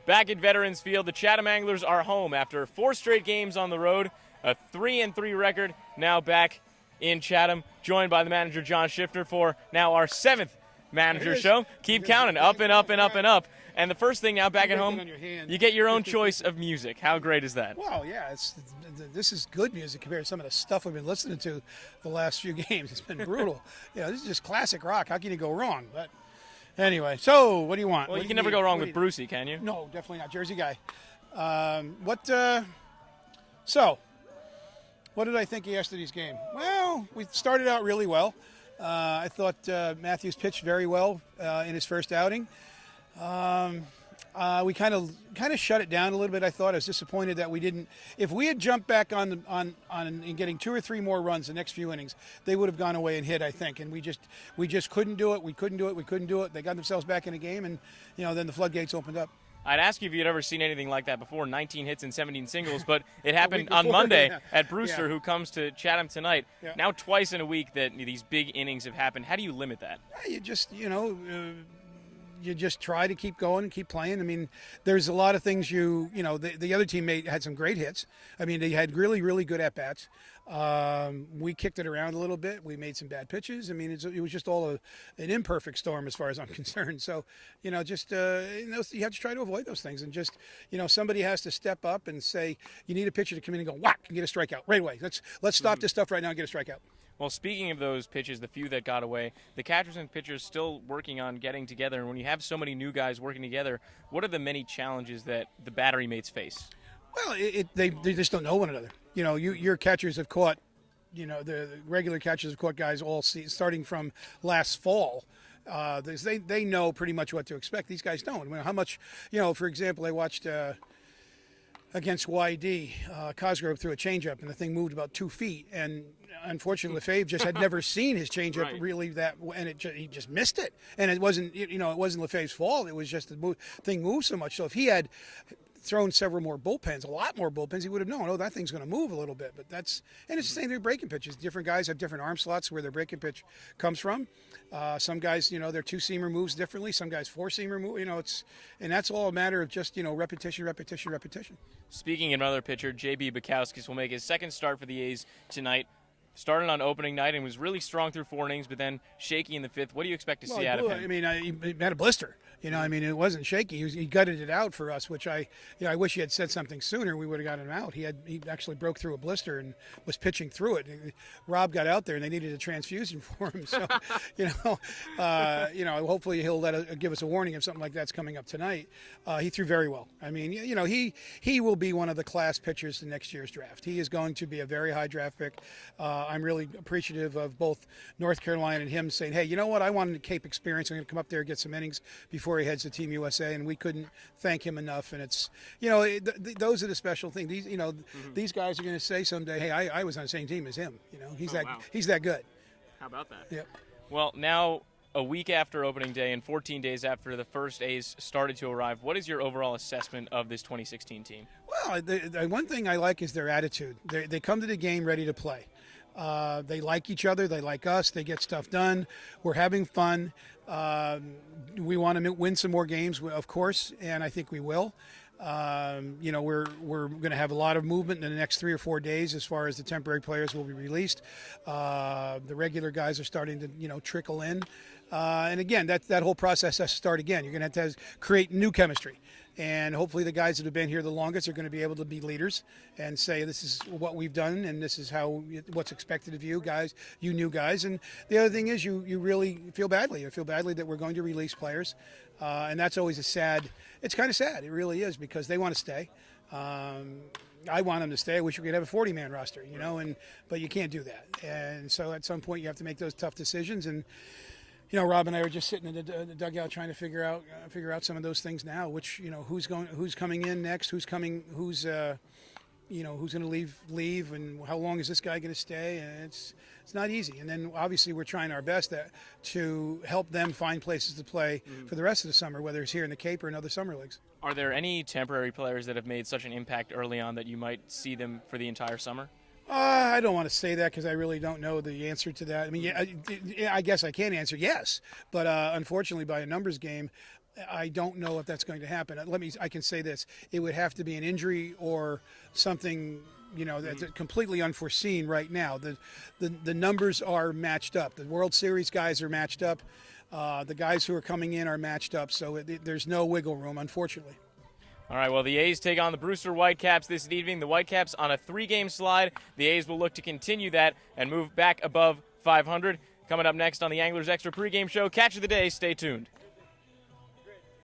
Back at Veterans Field, the Chatham Anglers are home after 4 straight games on the road, a 3-3 record, now back in Chatham, joined by the manager John Schiffner for now our 7th manager show. Keep counting, up and up and up and up. And the first thing now back at home, you get your own choice of music. How great is that? Well, yeah, this is good music compared to some of the stuff we've been listening to the last few games. It's been brutal. This is just classic rock. How can you go wrong? But anyway, so what do you want? Well, you can never go wrong with Brucey, can you? No, definitely not. Jersey guy. So, what did I think of yesterday's game? Well, we started out really well. I thought Matthews pitched very well in his first outing. We kind of shut it down a little bit. I thought I was disappointed that we didn't. If we had jumped back on getting 2 or 3 more runs the next few innings, they would have gone away and hit, I think. And we just couldn't do it. We couldn't do it. They got themselves back in the game, and then the floodgates opened up. I'd ask you if you'd ever seen anything like that before, 19 hits and 17 singles, but it happened on Monday at Brewster, who comes to Chatham tonight. Yeah. Now twice in a week that these big innings have happened. How do you limit that? You just, you just try to keep going and keep playing. I mean, there's a lot of things the other team had some great hits. I mean, they had really, really good at-bats. We kicked it around a little bit. We made some bad pitches. I mean, it was just all an imperfect storm as far as I'm concerned. So, you have to try to avoid those things. And just, somebody has to step up and say, you need a pitcher to come in and go, whack, and get a strikeout right away. Let's stop this stuff right now and get a strikeout. Well, speaking of those pitches, the few that got away, the catchers and pitchers still working on getting together. And when you have so many new guys working together, what are the many challenges that the battery mates face? Well, they just don't know one another. Your catchers have caught, the regular catchers have caught guys all starting from last fall. They know pretty much what to expect. These guys don't. I mean, how much, for example, I watched against YD, Cosgrove threw a changeup, and the thing moved about 2 feet. And unfortunately, Lefebvre just had never seen his changeup really and he just missed it. And it wasn't, it wasn't Lefebvre's fault. It was just the thing moved so much. So if he had thrown several more bullpens, a lot more bullpens, he would have known, that thing's going to move a little bit. But it's the same thing with breaking pitches. Different guys have different arm slots where their breaking pitch comes from. Some guys, their 2-seamer moves differently. Some guys 4-seamer move. And that's all a matter of just repetition. Speaking of another pitcher, J.B. Bukowski will make his second start for the A's tonight. Started on opening night and was really strong through 4 innings, but then shaky in the 5th. What do you expect to see out of him? I mean, he had a blister. It wasn't shaky. He gutted it out for us, which I wish he had said something sooner. We would have gotten him out. He actually broke through a blister and was pitching through it. Rob got out there and they needed a transfusion for him. So, hopefully he'll give us a warning if something like that's coming up tonight. He threw very well. I mean, he will be one of the class pitchers in next year's draft. He is going to be a very high draft pick. I'm really appreciative of both North Carolina and him saying, hey, you know what? I wanted a Cape experience. I'm going to come up there and get some innings before he heads to Team USA, and we couldn't thank him enough. And it's, those are the special things. These, these guys are going to say someday, hey, I was on the same team as him. He's that good. How about that? Yep. Well, now a week after opening day and 14 days after the first A's started to arrive, what is your overall assessment of this 2016 team? Well, the one thing I like is their attitude. They come to the game ready to play. They like each other. They like us. They get stuff done. We're having fun. We want to win some more games, of course, and I think we will. We're going to have a lot of movement in the next 3 or 4 days as far as the temporary players will be released. The regular guys are starting to, trickle in. And again, that whole process has to start again. You're going to have to create new chemistry. And hopefully the guys that have been here the longest are going to be able to be leaders and say, this is what we've done and this is what's expected of you guys, you new guys. And the other thing is you really feel badly. You feel badly that we're going to release players. And that's always it's kind of sad. It really is, because they want to stay. I want them to stay. I wish we could have a 40-man roster, but you can't do that. And so at some point you have to make those tough decisions. And Rob and I are just sitting in the dugout trying to figure out some of those things now. Which who's coming in next, who's going to leave, and how long is this guy going to stay? And it's not easy. And then obviously we're trying our best to help them find places to play for the rest of the summer, whether it's here in the Cape or in other summer leagues. Are there any temporary players that have made such an impact early on that you might see them for the entire summer? I don't want to say that because I really don't know the answer to that. I mean, I guess I can answer yes, but unfortunately, by a numbers game, I don't know if that's going to happen. I can say this: it would have to be an injury or something, that's completely unforeseen right now. The numbers are matched up. The World Series guys are matched up. The guys who are coming in are matched up. So there's no wiggle room, unfortunately. All right, well, the A's take on the Brewster Whitecaps this evening. The Whitecaps on a 3-game slide. The A's will look to continue that and move back above 500. Coming up next on the Anglers Extra pregame show, Catch of the Day. Stay tuned.